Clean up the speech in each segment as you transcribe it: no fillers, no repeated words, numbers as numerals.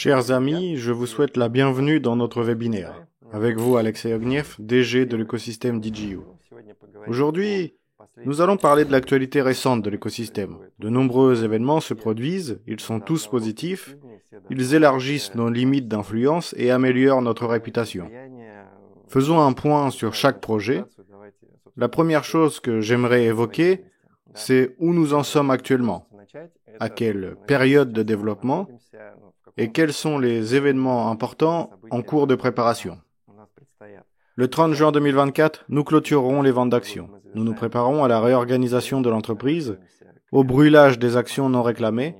Chers amis, je vous souhaite la bienvenue dans notre webinaire. Avec vous, Alexei Ognev, DG de l'écosystème DigiU. Aujourd'hui, nous allons parler de l'actualité récente de l'écosystème. De nombreux événements se produisent, ils sont tous positifs, ils élargissent nos limites d'influence et améliorent notre réputation. Faisons un point sur chaque projet. La première chose que j'aimerais évoquer, c'est où nous en sommes actuellement, à quelle période de développement et quels sont les événements importants en cours de préparation. Le 30 juin 2024, nous clôturerons les ventes d'actions. Nous nous préparons à la réorganisation de l'entreprise, au brûlage des actions non réclamées,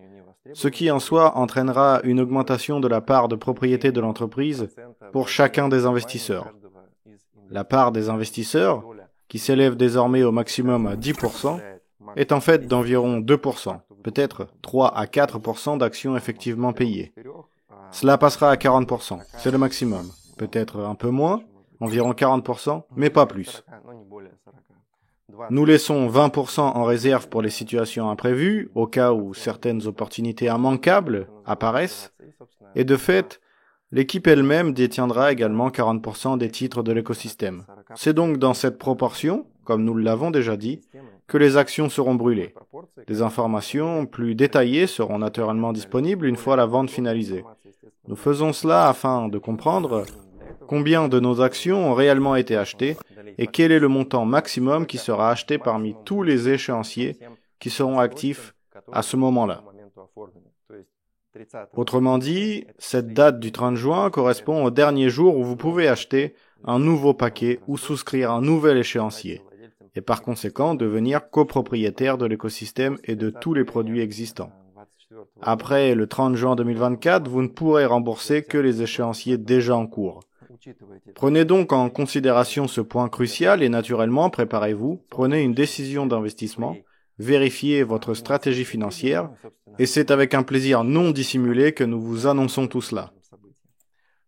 ce qui en soi entraînera une augmentation de la part de propriété de l'entreprise pour chacun des investisseurs. La part des investisseurs, qui s'élève désormais au maximum à 10%, est en fait d'environ 2%, peut-être 3 à 4% d'actions effectivement payées. Cela passera à 40%, c'est le maximum, peut-être un peu moins, environ 40%, mais pas plus. Nous laissons 20% en réserve pour les situations imprévues, au cas où certaines opportunités immanquables apparaissent, et de fait, l'équipe elle-même détiendra également 40% des titres de l'écosystème. C'est donc dans cette proportion, comme nous l'avons déjà dit, que les actions seront brûlées. Des informations plus détaillées seront naturellement disponibles une fois la vente finalisée. Nous faisons cela afin de comprendre combien de nos actions ont réellement été achetées et quel est le montant maximum qui sera acheté parmi tous les échéanciers qui seront actifs à ce moment-là. Autrement dit, cette date du 30 juin correspond au dernier jour où vous pouvez acheter un nouveau paquet ou souscrire un nouvel échéancier, et par conséquent devenir copropriétaire de l'écosystème et de tous les produits existants. Après le 30 juin 2024, vous ne pourrez rembourser que les échéanciers déjà en cours. Prenez donc en considération ce point crucial et naturellement, préparez-vous, prenez une décision d'investissement, vérifiez votre stratégie financière, et c'est avec un plaisir non dissimulé que nous vous annonçons tout cela.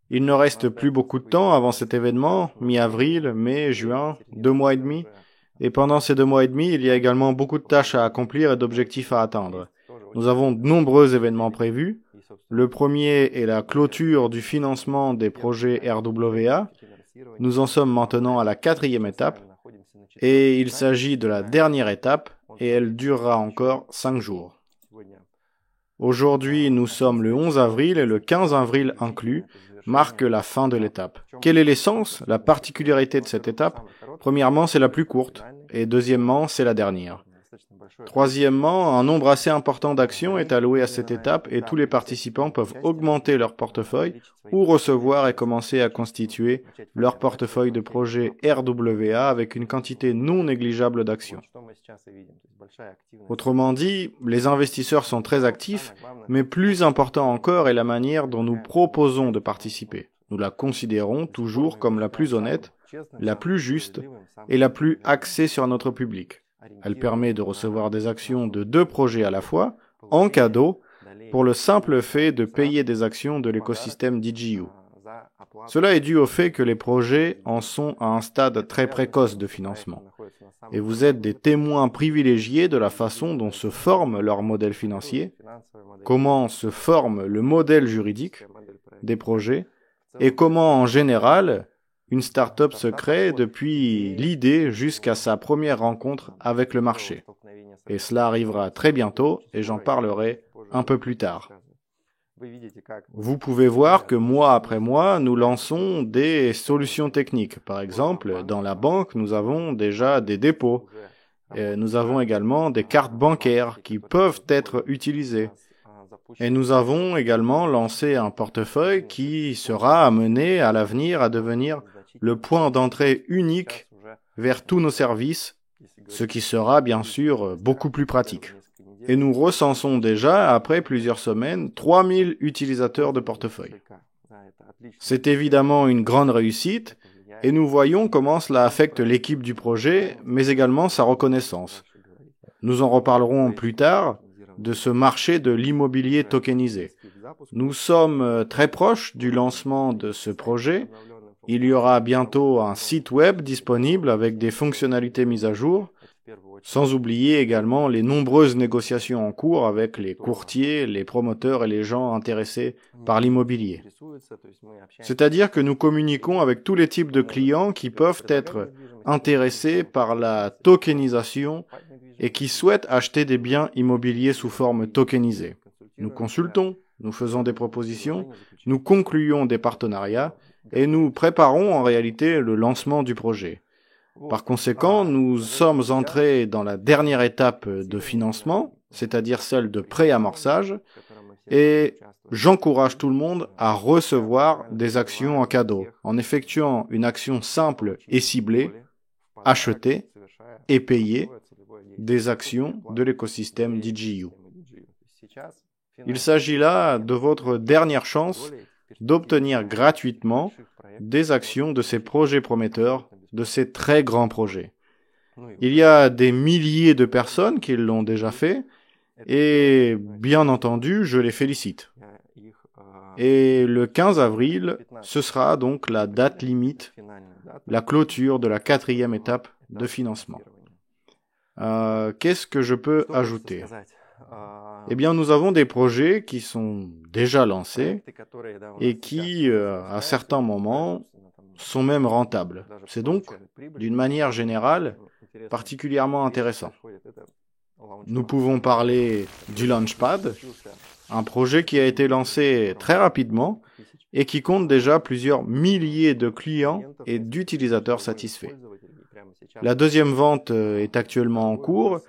Il ne reste plus beaucoup de temps avant cet événement, mi-avril, mai, juin, 2 mois et demi, et pendant ces 2 mois et demi, il y a également beaucoup de tâches à accomplir et d'objectifs à atteindre. Nous avons de nombreux événements prévus. Le premier est la clôture du financement des projets RWA. Nous en sommes maintenant à la 4e étape, et il s'agit de la dernière étape, et elle durera encore 5 jours. Aujourd'hui, nous sommes le 11 avril et le 15 avril inclus marque la fin de l'étape. Quel est l'essence, la particularité de cette étape? Premièrement, c'est la plus courte, et deuxièmement, c'est la dernière. Troisièmement, un nombre assez important d'actions est alloué à cette étape et tous les participants peuvent augmenter leur portefeuille ou recevoir et commencer à constituer leur portefeuille de projet RWA avec une quantité non négligeable d'actions. Autrement dit, les investisseurs sont très actifs, mais plus important encore est la manière dont nous proposons de participer. Nous la considérons toujours comme la plus honnête, la plus juste et la plus axée sur notre public. Elle permet de recevoir des actions de 2 projets à la fois, en cadeau, pour le simple fait de payer des actions de l'écosystème DigiU. Cela est dû au fait que les projets en sont à un stade très précoce de financement. Et vous êtes des témoins privilégiés de la façon dont se forme leur modèle financier, comment se forme le modèle juridique des projets, et comment en général une start-up se crée depuis l'idée jusqu'à sa première rencontre avec le marché. Et cela arrivera très bientôt et j'en parlerai un peu plus tard. Vous pouvez voir que mois après mois, nous lançons des solutions techniques. Par exemple, dans la banque, nous avons déjà des dépôts. Et nous avons également des cartes bancaires qui peuvent être utilisées. Et nous avons également lancé un portefeuille qui sera amené à l'avenir à devenir le point d'entrée unique vers tous nos services, ce qui sera bien sûr beaucoup plus pratique. Et nous recensons déjà, après plusieurs semaines, 3000 utilisateurs de portefeuille. C'est évidemment une grande réussite, et nous voyons comment cela affecte l'équipe du projet, mais également sa reconnaissance. Nous en reparlerons plus tard de ce marché de l'immobilier tokenisé. Nous sommes très proches du lancement de ce projet. Il y aura bientôt un site web disponible avec des fonctionnalités mises à jour. Sans oublier également les nombreuses négociations en cours avec les courtiers, les promoteurs et les gens intéressés par l'immobilier. C'est-à-dire que nous communiquons avec tous les types de clients qui peuvent être intéressés par la tokenisation et qui souhaitent acheter des biens immobiliers sous forme tokenisée. Nous consultons, nous faisons des propositions, nous concluons des partenariats et nous préparons en réalité le lancement du projet. Par conséquent, nous sommes entrés dans la dernière étape de financement, c'est-à-dire celle de pré-amorçage, et j'encourage tout le monde à recevoir des actions en cadeau, en effectuant une action simple et ciblée, acheter et payer des actions de l'écosystème DigiU. Il s'agit là de votre dernière chance d'obtenir gratuitement des actions de ces projets prometteurs, de ces très grands projets. Il y a des milliers de personnes qui l'ont déjà fait et bien entendu, je les félicite. Et le 15 avril, ce sera donc la date limite, la clôture de la 4e étape de financement. Qu'est-ce que je peux ajouter ? Eh bien, nous avons des projets qui sont déjà lancés et qui, à certains moments, sont même rentables. C'est donc, d'une manière générale, particulièrement intéressant. Nous pouvons parler du Launchpad, un projet qui a été lancé très rapidement et qui compte déjà plusieurs milliers de clients et d'utilisateurs satisfaits. La deuxième vente est actuellement en cours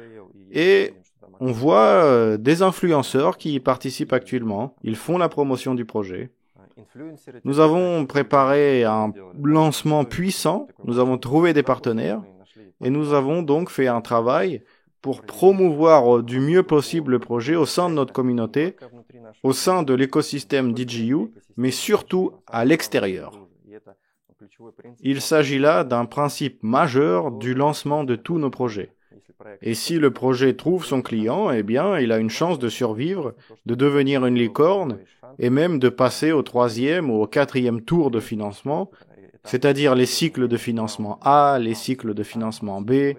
et on voit des influenceurs qui y participent actuellement. Ils font la promotion du projet. Nous avons préparé un lancement puissant, nous avons trouvé des partenaires et nous avons donc fait un travail pour promouvoir du mieux possible le projet au sein de notre communauté, au sein de l'écosystème DigiU, mais surtout à l'extérieur. Il s'agit là d'un principe majeur du lancement de tous nos projets. Et si le projet trouve son client, eh bien, il a une chance de survivre, de devenir une licorne, et même de passer au 3e ou au 4e tour de financement, c'est-à-dire les cycles de financement A, les cycles de financement B,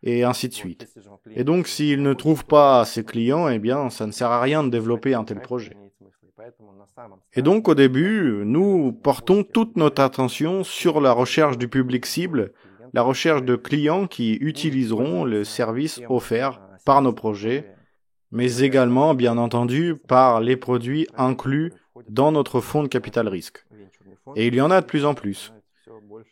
et ainsi de suite. Et donc, s'il ne trouve pas ses clients, eh bien, ça ne sert à rien de développer un tel projet. Et donc, au début, nous portons toute notre attention sur la recherche du public cible, la recherche de clients qui utiliseront le service offert par nos projets, mais également, bien entendu, par les produits inclus dans notre fonds de capital risque. Et il y en a de plus en plus.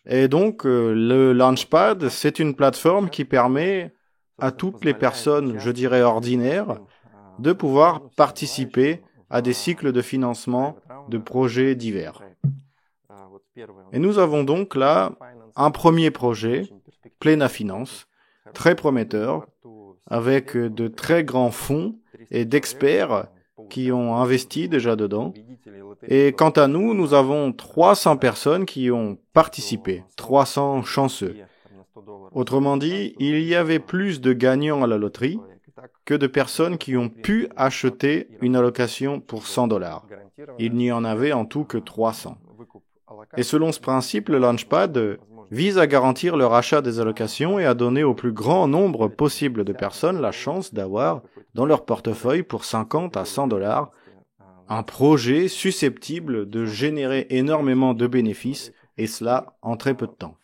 Et donc, le Launchpad, c'est une plateforme qui permet à toutes les personnes, je dirais ordinaires, de pouvoir participer à des cycles de financement de projets divers. Et nous avons donc là un premier projet, Plena Finance, très prometteur, avec de très grands fonds et d'experts qui ont investi déjà dedans. Et quant à nous, nous avons 300 personnes qui ont participé, 300 chanceux. Autrement dit, il y avait plus de gagnants à la loterie que de personnes qui ont pu acheter une allocation pour $100. Il n'y en avait en tout que 300. Et selon ce principe, le Launchpad vise à garantir le rachat des allocations et à donner au plus grand nombre possible de personnes la chance d'avoir dans leur portefeuille pour 50 à $100 un projet susceptible de générer énormément de bénéfices, et cela en très peu de temps.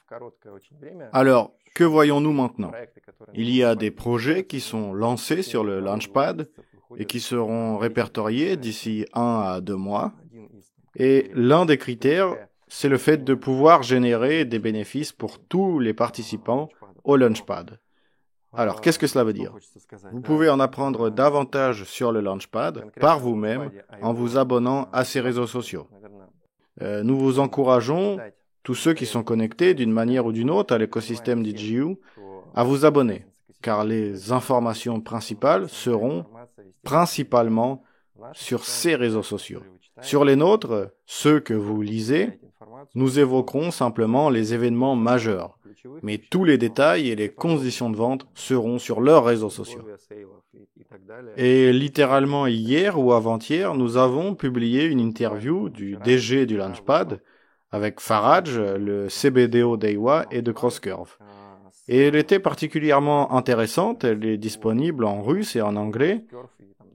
Alors, que voyons-nous maintenant ? Il y a des projets qui sont lancés sur le Launchpad et qui seront répertoriés d'ici 1 à 2 mois. Et l'un des critères, c'est le fait de pouvoir générer des bénéfices pour tous les participants au Launchpad. Alors, qu'est-ce que cela veut dire ? Vous pouvez en apprendre davantage sur le Launchpad par vous-même en vous abonnant à ces réseaux sociaux. Nous vous encourageons, tous ceux qui sont connectés d'une manière ou d'une autre à l'écosystème DigiU, à vous abonner, car les informations principales seront principalement sur ces réseaux sociaux. Sur les nôtres, ceux que vous lisez, nous évoquerons simplement les événements majeurs, mais tous les détails et les conditions de vente seront sur leurs réseaux sociaux. Et littéralement hier ou avant-hier, nous avons publié une interview du DG du Launchpad avec Farage, le CBDO d'Eiwa et de CrossCurve. Et elle était particulièrement intéressante, elle est disponible en russe et en anglais.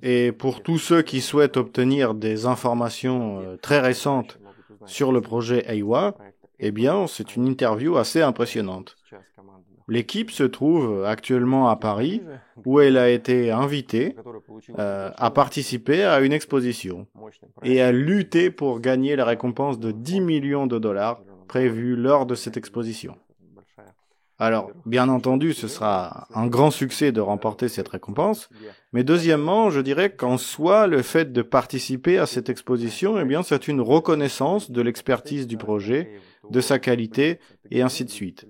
Et pour tous ceux qui souhaitent obtenir des informations très récentes sur le projet EIWA, eh bien, c'est une interview assez impressionnante. L'équipe se trouve actuellement à Paris, où elle a été invitée à participer à une exposition et à lutter pour gagner la récompense de 10 millions de dollars prévue lors de cette exposition. Alors, bien entendu, ce sera un grand succès de remporter cette récompense, mais deuxièmement, je dirais qu'en soi, le fait de participer à cette exposition, eh bien, c'est une reconnaissance de l'expertise du projet, de sa qualité, et ainsi de suite.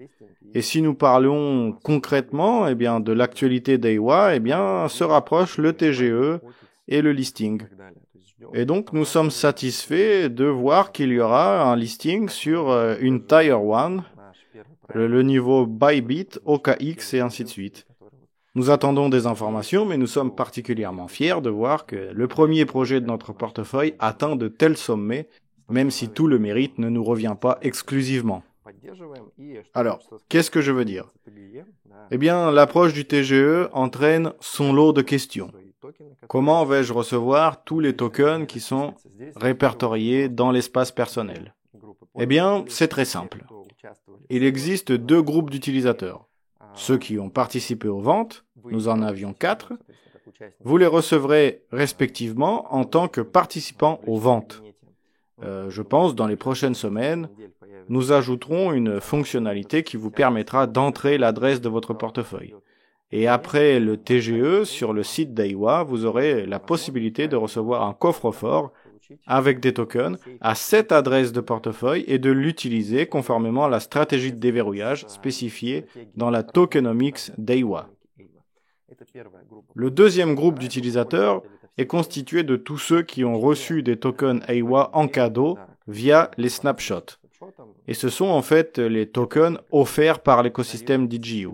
Et si nous parlons concrètement, eh bien, de l'actualité d'EIWA, eh bien, se rapprochent le TGE et le listing. Et donc, nous sommes satisfaits de voir qu'il y aura un listing sur une Tier 1, le niveau Bybit, OKX et ainsi de suite. Nous attendons des informations, mais nous sommes particulièrement fiers de voir que le premier projet de notre portefeuille atteint de tels sommets, même si tout le mérite ne nous revient pas exclusivement. Alors, qu'est-ce que je veux dire? Eh bien, l'approche du TGE entraîne son lot de questions. Comment vais-je recevoir tous les tokens qui sont répertoriés dans l'espace personnel? Eh bien, c'est très simple. Il existe deux groupes d'utilisateurs. Ceux qui ont participé aux ventes, nous en avions 4, vous les recevrez respectivement en tant que participants aux ventes. Je pense dans les prochaines semaines, nous ajouterons une fonctionnalité qui vous permettra d'entrer l'adresse de votre portefeuille. Et après le TGE, sur le site d'EIWA, vous aurez la possibilité de recevoir un coffre-fort avec des tokens à cette adresse de portefeuille et de l'utiliser conformément à la stratégie de déverrouillage spécifiée dans la tokenomics d'EIWA. Le deuxième groupe d'utilisateurs est constitué de tous ceux qui ont reçu des tokens EIWA en cadeau via les snapshots. Et ce sont en fait les tokens offerts par l'écosystème DigiU.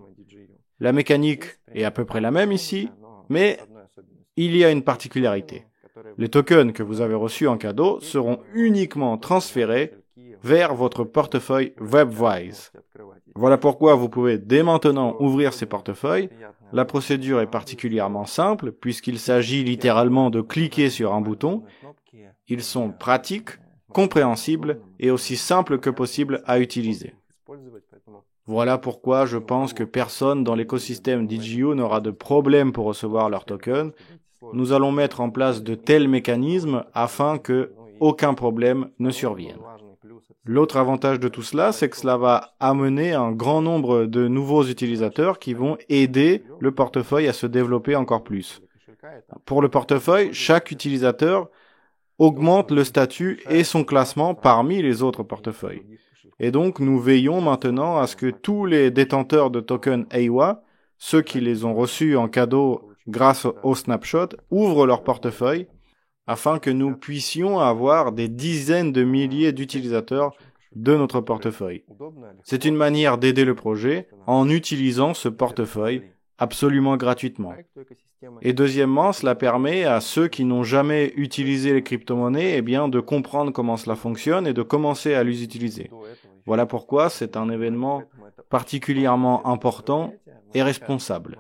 La mécanique est à peu près la même ici, mais il y a une particularité. Les tokens que vous avez reçus en cadeau seront uniquement transférés vers votre portefeuille WebWise. Voilà pourquoi vous pouvez dès maintenant ouvrir ces portefeuilles. La procédure est particulièrement simple puisqu'il s'agit littéralement de cliquer sur un bouton. Ils sont pratiques, compréhensibles et aussi simples que possible à utiliser. Voilà pourquoi je pense que personne dans l'écosystème DigiU n'aura de problème pour recevoir leurs tokens. Nous allons mettre en place de tels mécanismes afin que aucun problème ne survienne. L'autre avantage de tout cela, c'est que cela va amener un grand nombre de nouveaux utilisateurs qui vont aider le portefeuille à se développer encore plus. Pour le portefeuille, chaque utilisateur augmente le statut et son classement parmi les autres portefeuilles. Et donc, nous veillons maintenant à ce que tous les détenteurs de tokens EIWA, ceux qui les ont reçus en cadeau grâce au snapshot, ouvrent leur portefeuille afin que nous puissions avoir des dizaines de milliers d'utilisateurs de notre portefeuille. C'est une manière d'aider le projet en utilisant ce portefeuille absolument gratuitement. Et deuxièmement, cela permet à ceux qui n'ont jamais utilisé les crypto-monnaies eh bien, de comprendre comment cela fonctionne et de commencer à les utiliser. Voilà pourquoi c'est un événement particulièrement important et responsable.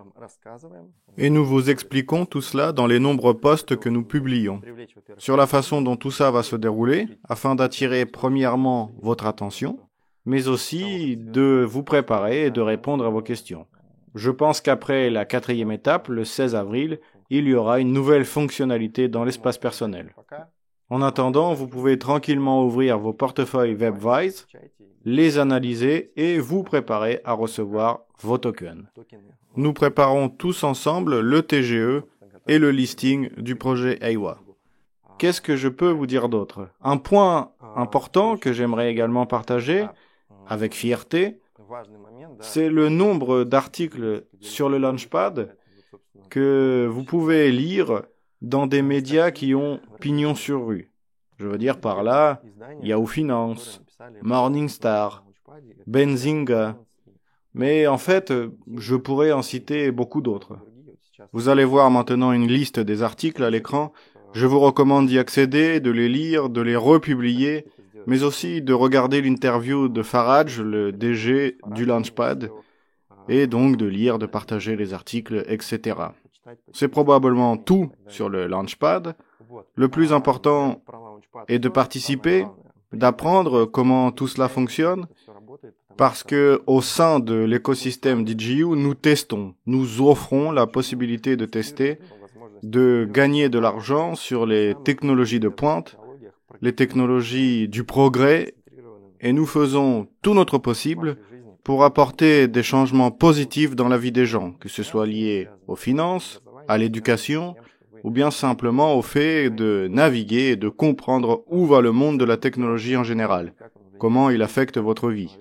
Et nous vous expliquons tout cela dans les nombreux posts que nous publions, sur la façon dont tout ça va se dérouler, afin d'attirer premièrement votre attention, mais aussi de vous préparer et de répondre à vos questions. Je pense qu'après la 4e étape, le 16 avril, il y aura une nouvelle fonctionnalité dans l'espace personnel. En attendant, vous pouvez tranquillement ouvrir vos portefeuilles WebWise, les analyser et vous préparer à recevoir vos tokens. Nous préparons tous ensemble le TGE et le listing du projet EIWA. Qu'est-ce que je peux vous dire d'autre? Un point important que j'aimerais également partager, avec fierté, c'est le nombre d'articles sur le Launchpad que vous pouvez lire dans des médias qui ont pignon sur rue. Je veux dire par là, Yahoo Finance, Morningstar, Benzinga, mais en fait, je pourrais en citer beaucoup d'autres. Vous allez voir maintenant une liste des articles à l'écran. Je vous recommande d'y accéder, de les lire, de les republier, mais aussi de regarder l'interview de Farage, le DG du Launchpad. et donc de lire, de partager les articles, etc. C'est probablement tout sur le Launchpad. Le plus important est de participer, d'apprendre comment tout cela fonctionne, parce que au sein de l'écosystème DJU, nous testons, nous offrons la possibilité de tester, de gagner de l'argent sur les technologies de pointe, les technologies du progrès, et nous faisons tout notre possible pour apporter des changements positifs dans la vie des gens, que ce soit lié aux finances, à l'éducation, ou bien simplement au fait de naviguer et de comprendre où va le monde de la technologie en général, comment il affecte votre vie.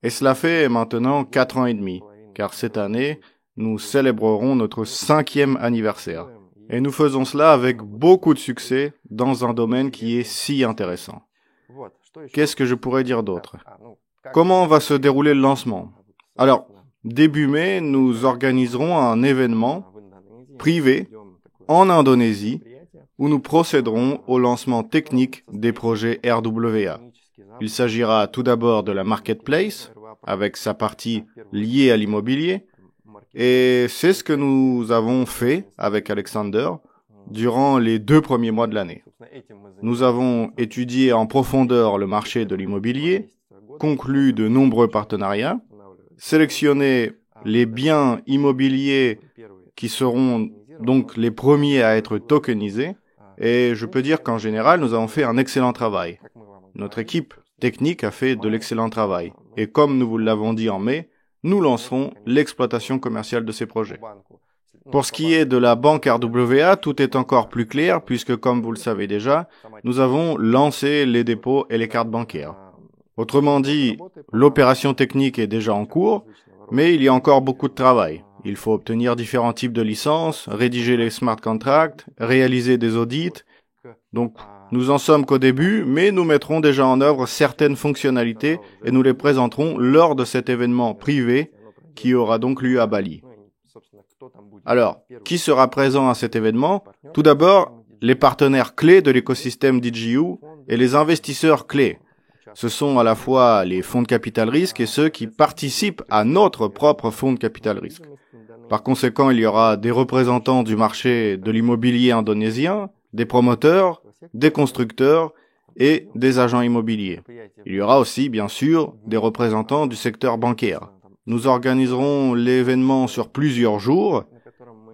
Et cela fait maintenant 4 ans et demi, car cette année, nous célébrerons notre 5e anniversaire. Et nous faisons cela avec beaucoup de succès dans un domaine qui est si intéressant. Qu'est-ce que je pourrais dire d'autre? Comment va se dérouler le lancement? Alors, début mai, nous organiserons un événement privé en Indonésie où nous procéderons au lancement technique des projets RWA. Il s'agira tout d'abord de la marketplace, avec sa partie liée à l'immobilier, et c'est ce que nous avons fait avec Alexander durant les 2 premiers mois de l'année. Nous avons étudié en profondeur le marché de l'immobilier, conclu de nombreux partenariats, sélectionné les biens immobiliers qui seront donc les premiers à être tokenisés, et je peux dire qu'en général, nous avons fait un excellent travail. Notre équipe technique a fait de l'excellent travail. Et comme nous vous l'avons dit en mai, nous lancerons l'exploitation commerciale de ces projets. Pour ce qui est de la banque RWA, tout est encore plus clair puisque, comme vous le savez déjà, nous avons lancé les dépôts et les cartes bancaires. Autrement dit, l'opération technique est déjà en cours, mais il y a encore beaucoup de travail. Il faut obtenir différents types de licences, rédiger les smart contracts, réaliser des audits. Donc, nous en sommes qu'au début, mais nous mettrons déjà en œuvre certaines fonctionnalités et nous les présenterons lors de cet événement privé qui aura donc lieu à Bali. Alors, qui sera présent à cet événement? Tout d'abord, les partenaires clés de l'écosystème DJU et les investisseurs clés. Ce sont à la fois les fonds de capital risque et ceux qui participent à notre propre fonds de capital risque. Par conséquent, il y aura des représentants du marché de l'immobilier indonésien, des promoteurs, des constructeurs et des agents immobiliers. Il y aura aussi, bien sûr, des représentants du secteur bancaire. Nous organiserons l'événement sur plusieurs jours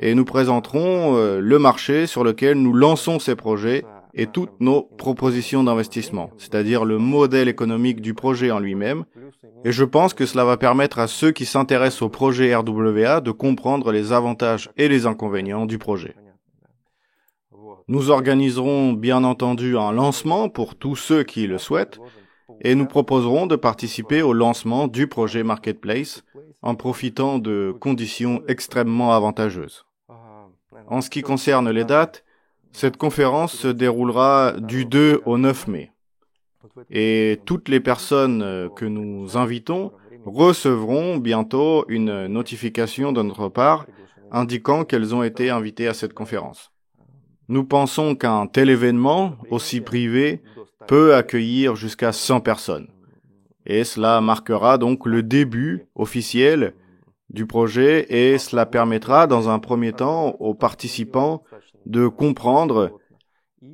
et nous présenterons le marché sur lequel nous lançons ces projets et toutes nos propositions d'investissement, c'est-à-dire le modèle économique du projet en lui-même. Et je pense que cela va permettre à ceux qui s'intéressent au projet RWA de comprendre les avantages et les inconvénients du projet. Nous organiserons bien entendu un lancement pour tous ceux qui le souhaitent et nous proposerons de participer au lancement du projet Marketplace en profitant de conditions extrêmement avantageuses. En ce qui concerne les dates, cette conférence se déroulera du 2 au 9 mai. Et toutes les personnes que nous invitons recevront bientôt une notification de notre part indiquant qu'elles ont été invitées à cette conférence. Nous pensons qu'un tel événement, aussi privé, peut accueillir jusqu'à 100 personnes. Et cela marquera donc le début officiel du projet et cela permettra dans un premier temps aux participants de comprendre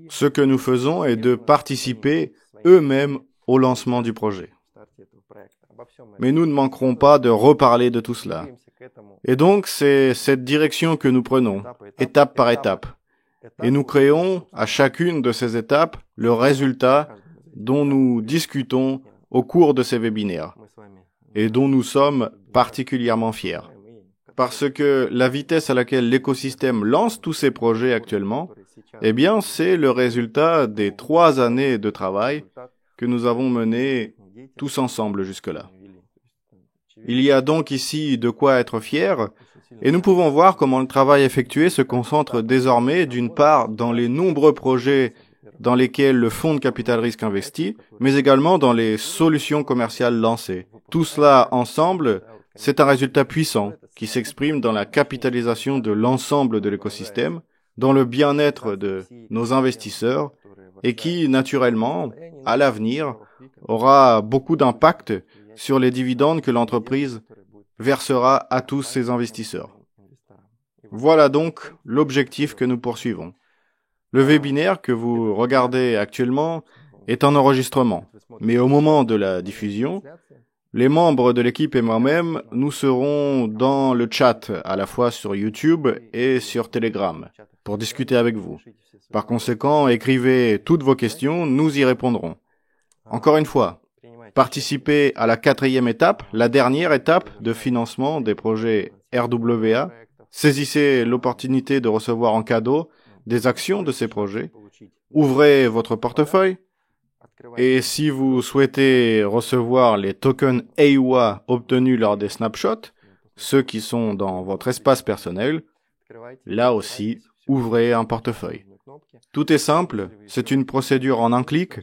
ce que nous faisons et de participer eux-mêmes au lancement du projet. Mais nous ne manquerons pas de reparler de tout cela. Et donc, c'est cette direction que nous prenons, étape par étape. Et nous créons à chacune de ces étapes le résultat dont nous discutons au cours de ces webinaires et dont nous sommes particulièrement fiers. Parce que la vitesse à laquelle l'écosystème lance tous ses projets actuellement, eh bien, c'est le résultat des 3 années de travail que nous avons menées tous ensemble jusque-là. Il y a donc ici de quoi être fier, et nous pouvons voir comment le travail effectué se concentre désormais d'une part dans les nombreux projets dans lesquels le fonds de capital risque investit, mais également dans les solutions commerciales lancées. Tout cela ensemble, c'est un résultat puissant qui s'exprime dans la capitalisation de l'ensemble de l'écosystème, dans le bien-être de nos investisseurs et qui, naturellement, à l'avenir, aura beaucoup d'impact sur les dividendes que l'entreprise versera à tous ses investisseurs. Voilà donc l'objectif que nous poursuivons. Le webinaire que vous regardez actuellement est en enregistrement, mais au moment de la diffusion, les membres de l'équipe et moi-même, nous serons dans le chat, à la fois sur YouTube et sur Telegram, pour discuter avec vous. Par conséquent, écrivez toutes vos questions, nous y répondrons. Encore une fois, participez à la 4e étape, la dernière étape de financement des projets RWA. Saisissez l'opportunité de recevoir en cadeau des actions de ces projets. Ouvrez votre portefeuille. Et si vous souhaitez recevoir les tokens AUA obtenus lors des snapshots, ceux qui sont dans votre espace personnel, là aussi, ouvrez un portefeuille. Tout est simple, c'est une procédure en un clic.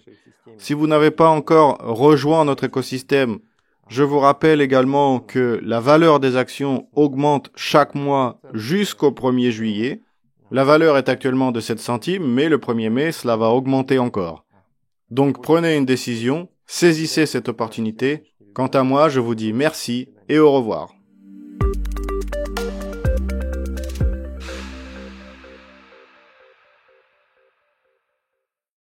Si vous n'avez pas encore rejoint notre écosystème, je vous rappelle également que la valeur des actions augmente chaque mois jusqu'au 1er juillet. La valeur est actuellement de 7 centimes, mais le 1er mai, cela va augmenter encore. Donc prenez une décision, saisissez cette opportunité. Quant à moi, je vous dis merci et au revoir.